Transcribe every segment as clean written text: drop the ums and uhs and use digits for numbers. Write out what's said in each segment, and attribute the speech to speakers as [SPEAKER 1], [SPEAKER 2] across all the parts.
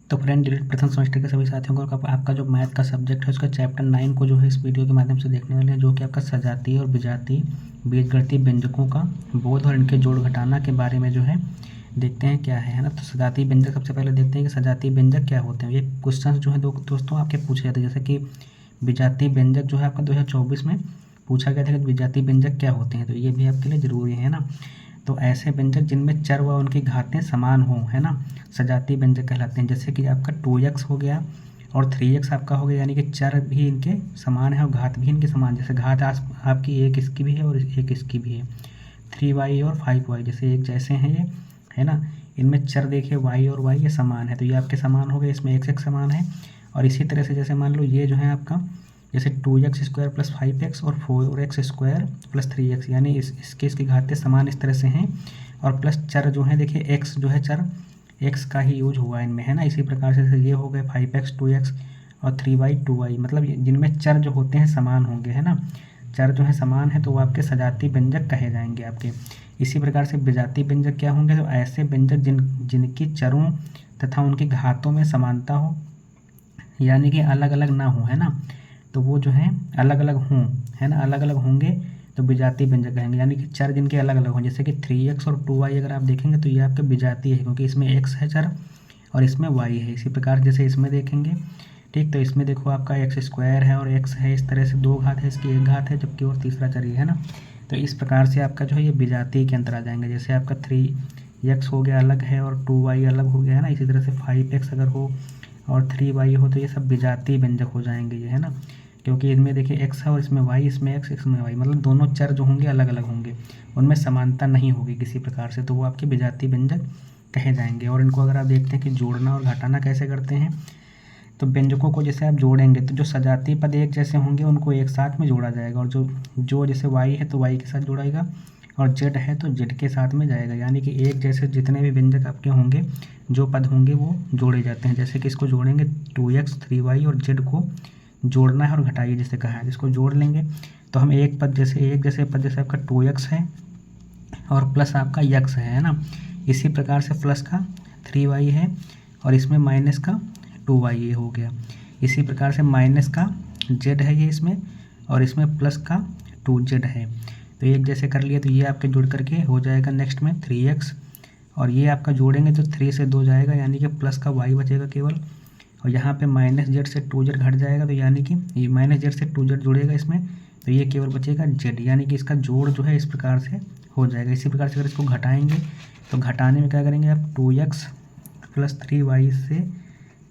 [SPEAKER 1] तो फ्रेंड प्रथम सेमेस्टर के सभी साथियों को आपका जो मैथ का सब्जेक्ट है उसका चैप्टर 9 को जो है इस वीडियो के माध्यम से देखने वाले हैं, जो कि आपका सजातीय और विजातीय बीजगणितीय व्यंजकों का बोध और इनके जोड़ घटाना के बारे में जो है देखते हैं क्या है ना। तो सजातीय व्यंजक सबसे पहले देखते हैं कि सजातीय व्यंजक क्या होते हैं। ये क्वेश्चन जो है दोस्तों आपके पूछे जाते हैं, जैसे कि विजातीय व्यंजक जो है आपका 2024 में पूछा गया था कि विजातीय व्यंजक क्या होते हैं, तो ये भी आपके लिए ज़रूरी है ना। तो ऐसे व्यंजक जिनमें चर व उनकी घातें समान हों, है ना, सजातीय व्यंजक कहलाते हैं। जैसे कि आपका 2x हो गया और 3x आपका हो गया, यानी कि चर भी इनके समान है और घात भी इनके समान। जैसे घात आपकी एक इसकी भी है और एक इसकी भी है। 3y और 5y जैसे एक जैसे हैं ये, है ना। इनमें चर देखिए y और y ये समान है, तो ये आपके समान हो गए, इसमें x समान है। और इसी तरह से जैसे मान लो ये जो है आपका जैसे 2x² + 5x और 4x² + 3x, यानी इसकी घातें समान इस तरह से हैं। और प्लस चर जो है देखिए x जो है चर x का ही यूज हुआ इनमें, है ना। इसी प्रकार से ये हो गए 5x 2x और 3y 2y, मतलब जिनमें चर जो होते हैं समान होंगे, है ना। चर जो है समान है तो वो आपके सजातीय व्यंजक कहे जाएंगे आपके। इसी प्रकार से विजातीय व्यंजक क्या होंगे, तो ऐसे व्यंजक जिनकी चरों तथा उनकी घातों में समानता हो, यानी कि अलग अलग ना हो, है ना। तो वो जो है अलग अलग हों, है ना, अलग अलग होंगे तो विजातीय व्यंजक कहेंगे। यानी कि चर जिनके अलग अलग हों, जैसे कि 3x और 2y अगर आप देखेंगे तो ये आपके विजातीय है, क्योंकि इसमें x है चर और इसमें y है। इसी प्रकार जैसे इसमें देखेंगे, ठीक, तो इसमें देखो आपका x² है और x है, इस तरह से 2 घात है, इसकी 1 घात है, जबकि और तीसरा चर ये है ना। तो इस प्रकार से आपका जो है ये विजातीय के अंतर आ जाएंगे। जैसे आपका 3x हो गया अलग है और 2y अलग हो गया, है ना। इसी तरह से 5x अगर हो और 3y हो तो ये सब विजातीय व्यंजक हो जाएंगे ये, है ना। क्योंकि इनमें देखिए x है और इसमें y, इसमें x इसमें y, मतलब दोनों चर जो होंगे अलग अलग होंगे, उनमें समानता नहीं होगी किसी प्रकार से, तो वो आपके विजातीय व्यंजक कहे जाएंगे। और इनको अगर आप देखते हैं कि जोड़ना और घटाना कैसे करते हैं, तो व्यंजकों को जैसे आप जोड़ेंगे तो जो सजातीय पद एक जैसे होंगे उनको एक साथ में जोड़ा जाएगा, और जो जैसे y है तो y के साथ जोड़ाएगा और z है तो z के साथ में जाएगा। यानी कि एक जैसे जितने भी व्यंजक आपके होंगे, जो पद होंगे वो जोड़े जाते हैं। जैसे कि इसको जोड़ेंगे 2x 3y और z को जोड़ना है और घटाइए जिसे कहा है, जिसको जोड़ लेंगे तो हम एक जैसे पद जैसे आपका 2x है और प्लस आपका x है ना। इसी प्रकार से प्लस का 3y है और इसमें माइनस का 2y ये हो गया। इसी प्रकार से माइनस का z है ये इसमें, और इसमें प्लस का 2z है। तो एक जैसे कर लिए तो ये आपके जुड़ करके हो जाएगा नेक्स्ट में 3x, और ये आपका जोड़ेंगे तो 3 से 2 जाएगा, यानी कि प्लस का y बचेगा केवल। और यहाँ पे -z से 2z घट जाएगा, तो यानी कि ये -z से 2z जुड़ेगा इसमें, तो ये केवल बचेगा z, यानी कि इसका जोड़ जो है इस प्रकार से हो जाएगा। इसी प्रकार से अगर इसको घटाएंगे तो घटाने में क्या करेंगे आप, 2x + 3y से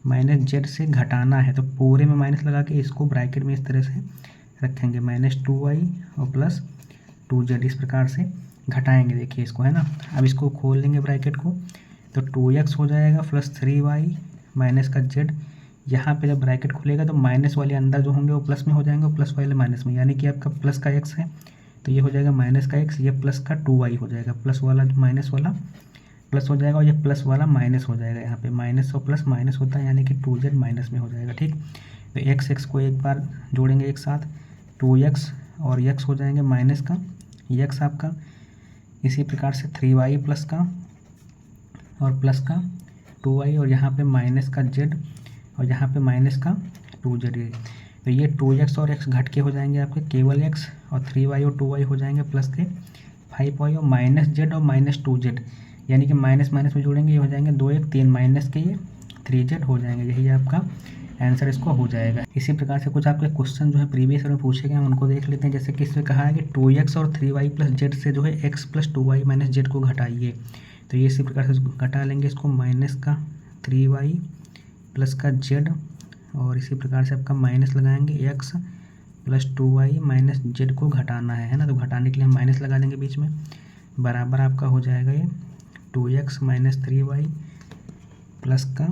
[SPEAKER 1] -z से घटाना है, तो पूरे में माइनस लगा के इसको ब्रैकेट में इस तरह से रखेंगे, -2y और प्लस 2z, इस प्रकार से घटाएंगे। देखिए इसको, है ना। अब इसको खोल लेंगे ब्रैकेट को, तो 2x हो जाएगा प्लस 3y माइनस का z। यहाँ पे जब ब्रैकेट खुलेगा तो माइनस वाले अंदर जो होंगे वो प्लस में हो जाएंगे और प्लस वाले माइनस में, यानी कि आपका प्लस का x है तो ये हो जाएगा माइनस का x, ये प्लस का 2y हो जाएगा, प्लस वाला माइनस वाला प्लस हो जाएगा और ये प्लस वाला माइनस हो जाएगा। यहाँ पे माइनस और प्लस माइनस होता है, यानी कि 2z माइनस में हो जाएगा, ठीक। तो x को एक बार जोड़ेंगे एक साथ, 2x और x हो जाएंगे माइनस का x आपका। इसी प्रकार से 3y प्लस का और प्लस का 2y, और यहाँ पे माइनस का z और यहाँ पे माइनस का 2z। तो ये 2x और x घट के हो जाएंगे आपके केवल x, और 3y और 2y हो जाएंगे प्लस के 5y और -z और -2z, यानी कि माइनस माइनस में जोड़ेंगे ये हो जाएंगे 2 1 3 माइनस के ये 3z हो जाएंगे। यही आपका आंसर इसको हो जाएगा। इसी प्रकार से कुछ आपके क्वेश्चन जो है प्रीवियस में पूछे गए हैं उनको देख लेते हैं। जैसे कि इसमें कहा है कि 2x और 3y + z से जो है x + 2y - z को घटाइए, तो ये इसी प्रकार से घटा लेंगे इसको, माइनस का 3y प्लस का z, और इसी प्रकार से आपका माइनस लगाएंगे x + 2y - z को घटाना है ना। तो घटाने के लिए हम माइनस लगा देंगे बीच में, बराबर आपका हो जाएगा ये 2x - 3y प्लस का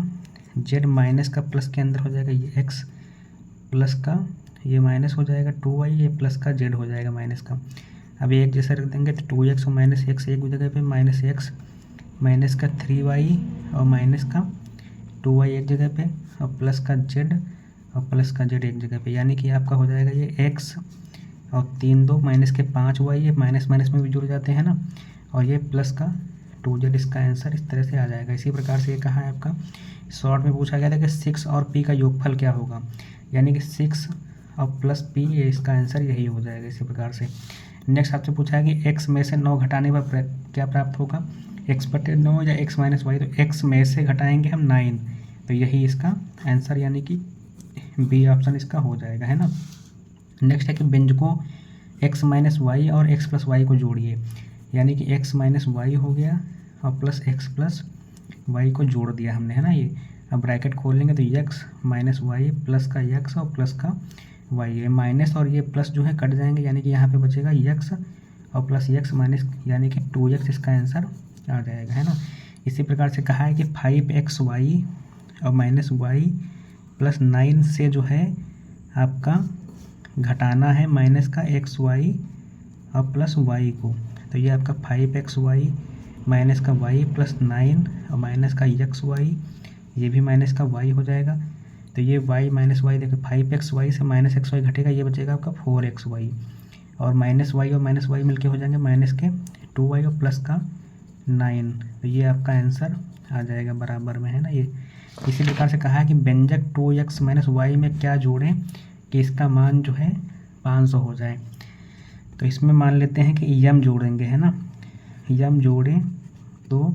[SPEAKER 1] z माइनस का प्लस के अंदर हो जाएगा ये x प्लस का ये माइनस हो जाएगा 2y, ये प्लस का z हो जाएगा माइनस का। अब एक जैसा रख देंगे तो 2x और -x एक जगह पे, -x माइनस का 3y और माइनस का 2y एक जगह पे, और प्लस का z और प्लस का z एक जगह पे, यानी कि आपका हो जाएगा ये x और 3 2 माइनस के 5y, ये माइनस माइनस में भी जुड़ जाते हैं ना, और ये प्लस का 2z, इसका आंसर इस तरह से आ जाएगा। इसी प्रकार से ये कहा है आपका शॉर्ट में पूछा गया था कि 6 और p का योगफल क्या होगा, यानी कि 6 और प्लस p, ये इसका आंसर यही हो जाएगा इसी प्रकार से। नेक्स्ट आपसे पूछा है कि x में से 9 घटाने पर क्या प्राप्त होगा, x/9 या x माइनस वाई, तो x में से घटाएंगे हम 9, तो यही इसका आंसर यानी कि बी ऑप्शन इसका हो जाएगा, है ना। नेक्स्ट है कि व्यंजकों x माइनस वाई और x प्लस वाई को जोड़िए, यानी कि x माइनस वाई हो गया और प्लस x प्लस वाई को जोड़ दिया हमने, है ना। ये अब ब्रैकेट खोल लेंगे तो x माइनस वाई प्लस का x और प्लस का y, ये माइनस और ये प्लस जो है कट जाएंगे, यानी कि यहाँ पे बचेगा x और प्लस x माइनस यानी कि 2x इसका आंसर आ जाएगा, है ना। इसी प्रकार से कहा है कि 5xy और माइनस वाई प्लस 9 से जो है आपका घटाना है माइनस का xy और प्लस y को, तो ये आपका 5xy माइनस का y प्लस 9 और माइनस का xy, ये भी माइनस का y हो जाएगा, तो ये y माइनस वाई देखो 5xy से माइनस xy घटेगा, ये बचेगा आपका 4xy और माइनस y और माइनस y मिलके हो जाएंगे माइनस के 2y और प्लस का 9, तो ये आपका आंसर आ जाएगा बराबर में, है ना। ये इसी प्रकार से कहा है कि व्यंजक 2x माइनस वाई में क्या जोड़ें कि इसका मान जो है 500 हो जाए, तो इसमें मान लेते हैं कि यम जोड़ेंगे, है ना। यम जोड़ें तो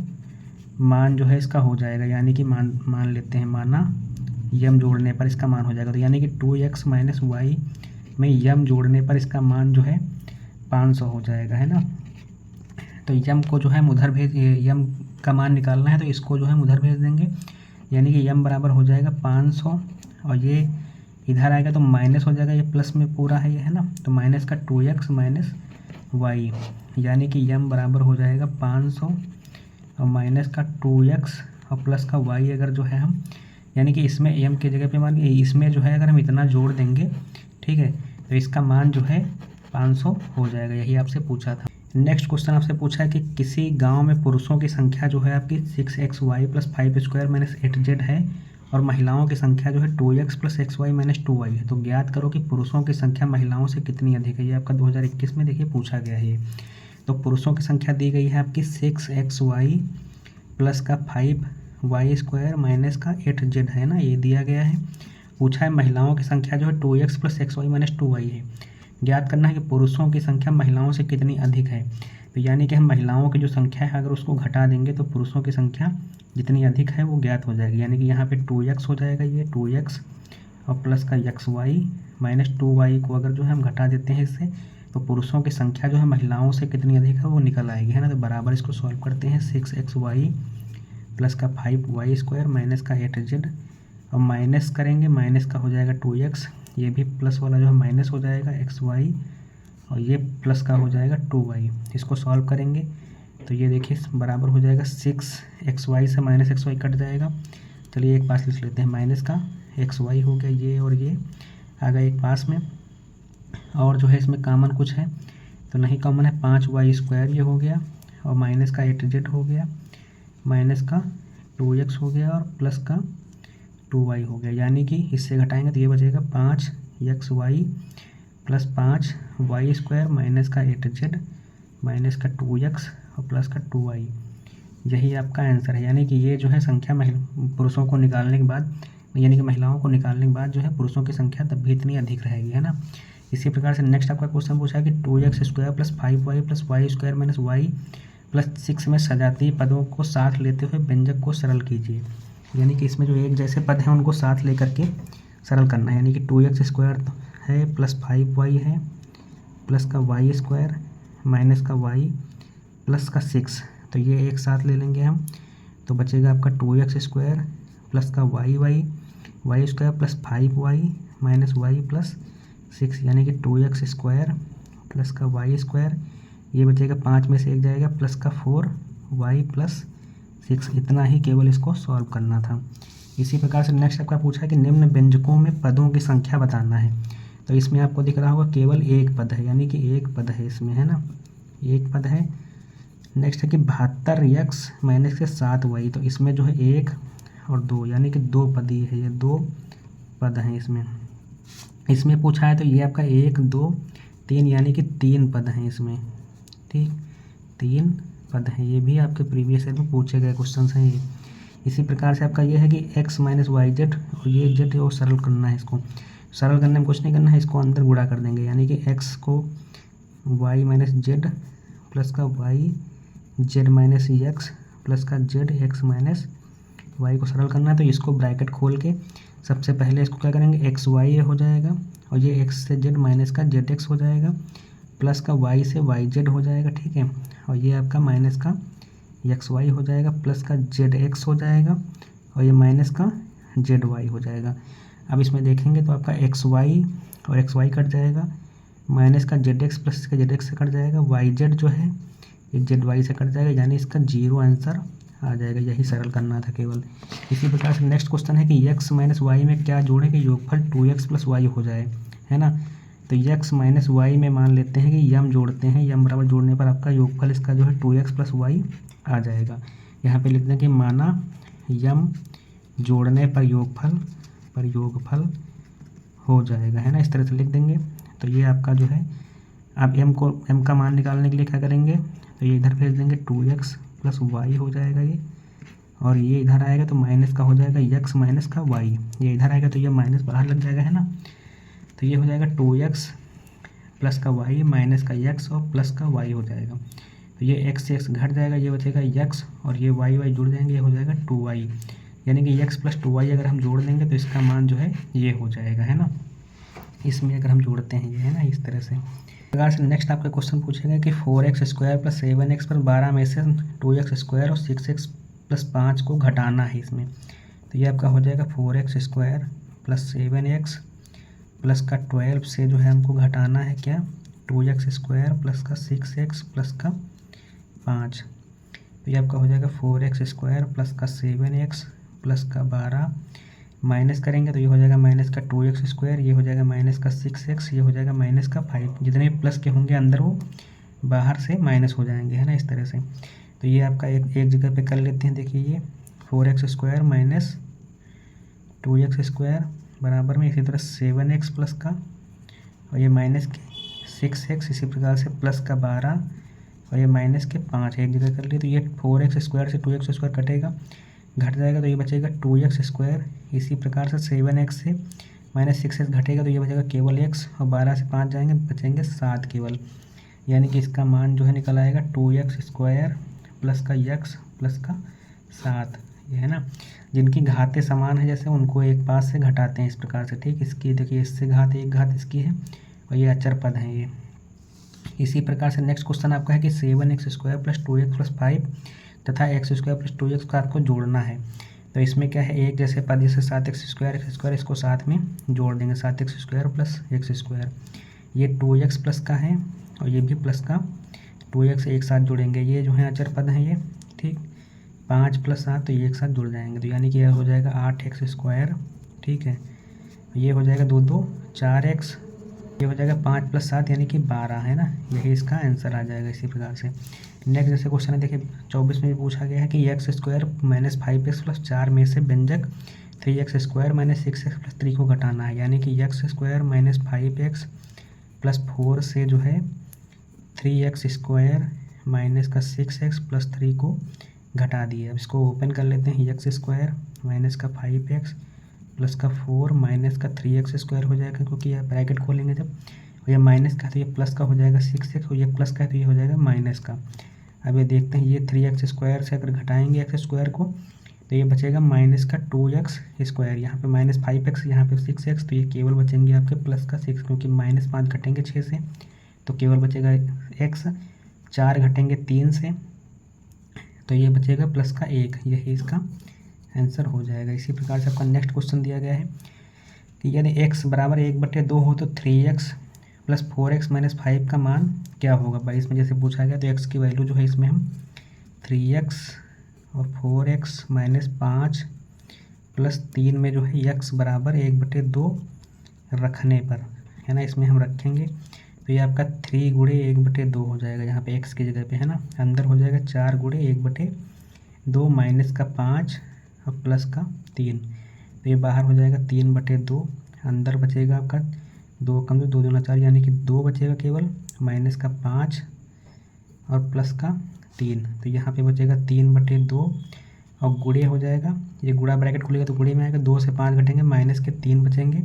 [SPEAKER 1] मान जो है इसका हो जाएगा, यानी कि मान लेते हैं, माना यम जोड़ने पर इसका मान हो जाएगा, तो यानी कि 2x माइनस वाई में यम जोड़ने पर इसका मान जो है 500 हो जाएगा, है ना। तो यम को जो है हम उधर भेज, यम का मान निकालना है तो इसको जो है हम उधर भेज देंगे, यानी कि यम बराबर हो जाएगा 500 और ये इधर आएगा तो माइनस हो जाएगा, ये प्लस में पूरा है ये, है ना। तो माइनस का 2x माइनस वाई, यानी कि यम बराबर हो जाएगा 500 और माइनस का 2x और प्लस का y, अगर जो है हम यानी कि इसमें m की जगह पे मान इसमें जो है अगर हम इतना जोड़ देंगे, ठीक है, तो इसका मान जो है 500 हो जाएगा, यही आपसे पूछा था। नेक्स्ट क्वेश्चन आपसे पूछा है कि किसी गांव में पुरुषों की संख्या जो है आपकी 6xy प्लस 5² माइनस 8z है और महिलाओं की संख्या जो है 2x plus xy minus 2y है, तो ज्ञात करो कि पुरुषों की संख्या महिलाओं से कितनी अधिक है। ये आपका 2021 में देखिए पूछा गया है। तो पुरुषों की संख्या दी गई है आपकी 6xy प्लस का 5y² माइनस का 8z, है ना, ये दिया गया है। पूछा है महिलाओं की संख्या जो है 2x plus xy minus 2y है, ज्ञात करना है कि पुरुषों की संख्या महिलाओं से कितनी अधिक है। तो यानी कि हम महिलाओं की जो संख्या है अगर उसको घटा देंगे तो पुरुषों की संख्या जितनी अधिक है वो ज्ञात हो जाएगी, यानी कि यहाँ पे 2x हो जाएगा, ये 2x और प्लस का xy माइनस 2y को अगर जो है हम घटा देते हैं इससे, तो पुरुषों की संख्या जो है महिलाओं से कितनी अधिक है वो निकल आएगी, है ना। तो बराबर इसको सॉल्व करते हैं, 6xy प्लस का 5y² माइनस का 8z और माइनस करेंगे, माइनस का हो जाएगा 2x, ये भी प्लस वाला जो है माइनस हो जाएगा xy और ये प्लस का हो जाएगा 2y, इसको सॉल्व करेंगे तो ये देखिए बराबर हो जाएगा 6xy से माइनस xy कट जाएगा। चलिए एक पास लिख लेते हैं, माइनस का xy हो गया ये और ये आ गया एक पास में, और जो है इसमें कॉमन कुछ है तो नहीं कॉमन है, 5y² ये हो गया और माइनस का 8z हो गया, माइनस का 2x हो गया और प्लस का 2y हो गया, यानी कि इससे घटाएंगे तो ये बचेगा 5xy प्लस 5y² माइनस का 8z माइनस का 2x और प्लस का 2y, यही आपका आंसर है। यानी कि ये जो है संख्या पुरुषों को निकालने के बाद, यानी कि महिलाओं को निकालने के बाद जो है पुरुषों की संख्या तब भी इतनी अधिक रहेगी, है ना। इसी प्रकार से नेक्स्ट आपका क्वेश्चन पूछा है कि 2x² plus 5y plus y² minus y plus 6 में सजातीय पदों को साथ लेते हुए व्यंजक को सरल कीजिए, यानी कि इसमें जो एक जैसे पद हैं उनको साथ लेकर के सरल करना है, यानी कि 2x² है प्लस 5y है प्लस का y² माइनस का y प्लस का 6, तो ये एक साथ ले लेंगे हम, तो बचेगा आपका 2x² प्लस का y² plus 5y minus y plus 6, यानी कि 2x² प्लस का y², ये बचेगा 5 में से एक जाएगा प्लस का 4y प्लस 6, इतना ही केवल इसको सॉल्व करना था। इसी प्रकार से नेक्स्ट आपका पूछा है कि निम्न व्यंजकों में पदों की संख्या बताना है, तो इसमें आपको दिख रहा होगा केवल एक पद है, यानी कि एक पद है इसमें, है ना, एक पद है। नेक्स्ट है कि 72x माइनस के 7y, तो इसमें जो है 1 और 2 यानी कि 2 पद ही है, ये 2 पद हैं इसमें पूछा है, तो ये आपका 1 2 3 यानी कि 3 पद हैं इसमें, ठीक, 3 पद हैं, ये भी आपके प्रीवियस ईयर में पूछे गए क्वेश्चन हैं ये। इसी प्रकार से आपका ये है कि x माइनस वाई जेड, और ये जेड है वो सरल करना है, इसको सरल करने में कुछ नहीं करना है, इसको अंदर गुणा कर देंगे, यानी कि x को y माइनस जेड प्लस का y z minus x plus का जेड एक्स माइनस वाई को सरल करना है। तो इसको ब्रैकेट खोल के सबसे पहले इसको क्या करेंगे, एक्स वाई हो जाएगा, और ये एक्स से जेड माइनस का जेड एक्स हो जाएगा, प्लस का वाई से वाई जेड हो जाएगा, ठीक है, और ये आपका माइनस का एक्स वाई हो जाएगा, प्लस का जेड एक्स हो जाएगा, और ये माइनस का जेड वाई हो जाएगा। अब इसमें देखेंगे तो आपका एक्स वाई और एक्स वाई कट जाएगा, माइनस का जेड एक्स प्लस का जेड एक्स से कट जाएगा, वाई जेड जो है ये जेड वाई से कट जाएगा, यानी इसका 0 आंसर आ जाएगा। यही सरल करना था केवल। इसी प्रकार से नेक्स्ट क्वेश्चन है कि x माइनस वाई में क्या जोड़ें कि योगफल 2x प्लस वाई हो जाए, है ना। तो x माइनस वाई में मान लेते हैं कि यम जोड़ते हैं, यम बराबर जोड़ने पर आपका योगफल इसका जो है 2x प्लस वाई आ जाएगा। यहाँ पे लिख दें कि माना यम जोड़ने पर योगफल हो जाएगा, है ना, इस तरह से लिख देंगे। तो ये आपका जो है, आप m का मान निकालने के लिए क्या करेंगे, तो ये इधर भेज देंगे, 2x प्लस वाई हो जाएगा ये, और ये इधर आएगा तो माइनस का हो जाएगा x माइनस का y, ये इधर आएगा तो ये माइनस बाहर लग जाएगा, है ना। तो ये हो जाएगा 2x प्लस का y माइनस का x और प्लस का y हो जाएगा। तो ये x से x घट जाएगा, ये बचेगा x, और ये y जुड़ जाएंगे, ये हो जाएगा 2y, यानी कि x प्लस 2y अगर हम जोड़ देंगे तो इसका मान जो है ये हो जाएगा, है ना। इसमें अगर हम जोड़ते हैं ये, है ना, इस तरह से। प्रकार से नेक्स्ट आपका क्वेश्चन पूछेगा कि 4x स्क्वायर प्लस 7x पर 12 में से 2x स्क्वायर और 6x प्लस 5 को घटाना है इसमें। तो ये आपका हो जाएगा 4x square plus 7x plus का 12 से जो है हमको घटाना है क्या, 2x स्क्वायर प्लस का 6x प्लस का 5। तो ये आपका हो जाएगा 4x स्क्वायर प्लस का 7x प्लस का 12, माइनस करेंगे तो ये हो जाएगा माइनस का 2x स्क्वायर, ये हो जाएगा माइनस का 6x, ये हो जाएगा माइनस का 5। जितने भी प्लस के होंगे अंदर वो बाहर से माइनस हो जाएंगे, है ना, इस तरह से। तो ये आपका एक जगह पे कर लेते हैं। देखिए ये 4x square minus 2x square बराबर में इसी तरह 7x प्लस का, और ये माइनस के 6x, इसी प्रकार से प्लस का 12, और ये माइनस के 5 एक जगह कर लिए। तो ये 4x स्क्वायर से 2x स्क्वायर कटेगा, घट जाएगा तो ये बचेगा 2x स्क्वायर। इसी प्रकार से 7x से माइनस 6x घटेगा तो ये बचेगा केवल x, और 12 से 5 जाएंगे बचेंगे 7 केवल, यानी कि इसका मान जो है निकल आएगा 2x स्क्वायर प्लस का x प्लस का 7, ये है ना। जिनकी घातें समान है जैसे उनको एक पास से घटाते हैं इस प्रकार से, ठीक। इसकी देखिए इससे घात एक घात इसकी है, और ये अचर पद हैं ये। इसी प्रकार से नेक्स्ट क्वेश्चन आपका है कि 7x square plus 2x plus 5 तथा x स्क्वायर प्लस 2x का आपको जोड़ना है। तो इसमें क्या है, एक जैसे पद जैसे 7x स्क्वायर इसको साथ में जोड़ देंगे, 7x square plus x square. ये 2x प्लस का है और ये भी प्लस का 2x एक साथ जोड़ेंगे, ये जो है अचर पद हैं ये, ठीक। 5 प्लस 7 तो ये एक साथ जुड़ जाएंगे, तो यानी कि यह हो जाएगा 8x स्क्वायर, ठीक है। ये हो जाएगा 2 4x, ये हो जाएगा 5 प्लस 7 यानी कि 12, है ना। यही इसका आंसर आ जाएगा। इसी प्रकार से नेक्स्ट जैसे क्वेश्चन है देखिए 24 में भी पूछा गया है कि x square minus 5x plus 4 में से व्यंजक 3x square minus 6x plus 3 को घटाना है, यानी कि x square minus 5x plus 4 से जो है 3x स्क्वायर माइनस का 6x प्लस 3 को घटा दिए। अब इसको ओपन कर लेते हैं, x स्क्वायर माइनस का 5x प्लस का 4 माइनस का 3x स्क्वायर हो जाएगा, क्योंकि यह ब्रैकेट खोलेंगे जब, और ये माइनस का तो ये प्लस का हो जाएगा 6x, और ये प्लस का तो ये हो जाएगा माइनस का। अब ये देखते हैं, ये 3x स्क्वायर से अगर घटाएंगे x स्क्वायर को तो ये बचेगा माइनस का 2x स्क्वायर, यहाँ पे माइनस 5x, यहाँ पे 6x, तो ये केवल बचेंगे आपके प्लस का 6, क्योंकि माइनस 5 घटेंगे 6 से तो केवल बचेगा x, 4 घटेंगे 3 से तो ये बचेगा प्लस का 1, यही इसका आंसर हो जाएगा। इसी प्रकार से आपका नेक्स्ट क्वेश्चन दिया गया है कि यदि x बराबर 1/2 हो तो 3x प्लस 4x माइनस 5 का मान क्या होगा। भाई इसमें जैसे पूछा गया तो x की वैल्यू जो है इसमें हम 3x और 4x माइनस 5 प्लस 3 में जो है x बराबर 1/2 रखने पर, है ना, इसमें हम रखेंगे तो ये आपका 3 गुणे 1/2 हो जाएगा, यहाँ पे x की जगह पे, है ना। अंदर हो जाएगा 4 गुणे 1/2 माइनस का 5 और प्लस का 3, तो ये बाहर हो जाएगा 3/2, अंदर बचेगा आपका 2 कम 2 दूना 4 यानी कि 2 बचेगा केवल, माइनस का 5 और प्लस का 3, तो यहाँ पे बचेगा 3/2 और गुणे हो जाएगा, ये गुणा ब्रैकेट खुलेगा तो गुणे में आएगा, 2 से 5 घटेंगे, माइनस के 3 बचेंगे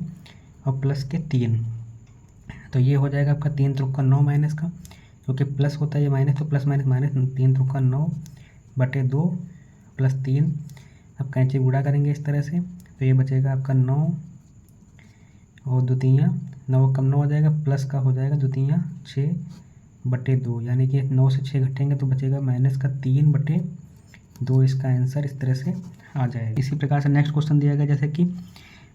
[SPEAKER 1] और प्लस के 3। तो ये हो जाएगा आपका 3 त्रिक का 9 माइनस का, क्योंकि प्लस होता है ये माइनस, तो प्लस माइनस माइनस, 3 त्रिक का 9 बटे 2 प्लस 3। अब कैंची गुणा करेंगे इस तरह से, तो ये बचेगा आपका 9 और द्वितीय 9 कम 9 हो जाएगा, प्लस का हो जाएगा द्वितीय 6 बटे 2, यानी कि 9 से 6 घटेंगे तो बचेगा माइनस का 3 बटे 2। इसका आंसर इस तरह से आ जाएगा। इसी प्रकार से नेक्स्ट क्वेश्चन दिया गया, जैसे कि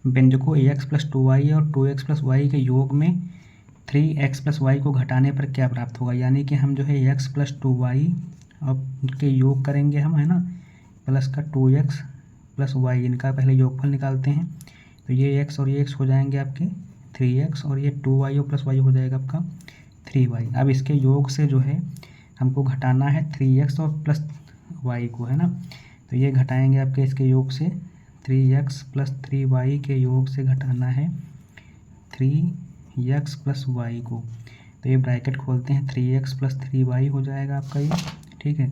[SPEAKER 1] व्यंजकों ax + 2y और 2x + y के योग में 3x + y को घटाने पर क्या प्राप्त होगा। यानी कि हम जो है x + 2y अब के योग करेंगे हम, है ना, प्लस का 2x + y, इनका पहले योगफल निकालते हैं। तो ये x और ये x हो जाएंगे आपके 3x और ये 2y और प्लस y हो जाएगा आपका 3y। अब इसके योग से जो है हमको घटाना है 3x और प्लस y को, है ना। तो ये घटाएंगे आपके इसके योग से, 3x + 3y के योग से घटाना है 3x + y को। तो ये ब्रैकेट खोलते हैं, 3x + 3y हो जाएगा आपका ये, ठीक है।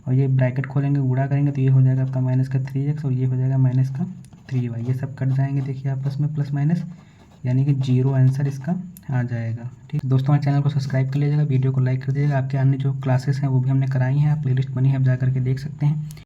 [SPEAKER 1] और ये ब्रैकेट खोलेंगे, गुणा करेंगे तो ये हो जाएगा आपका माइनस का 3x और ये हो जाएगा माइनस का 3y। ये सब कट जाएंगे देखिए आपस में प्लस माइनस, यानी कि 0 आंसर इसका आ जाएगा। ठीक है दोस्तों, हमारे चैनल को सब्सक्राइब कर लीजिएगा, वीडियो को लाइक कर दीजिएगा। आपके अन्य जो क्लासेस हैं वो भी हमने कराई हैं, प्लेलिस्ट बनी है, आप जा करके देख सकते हैं।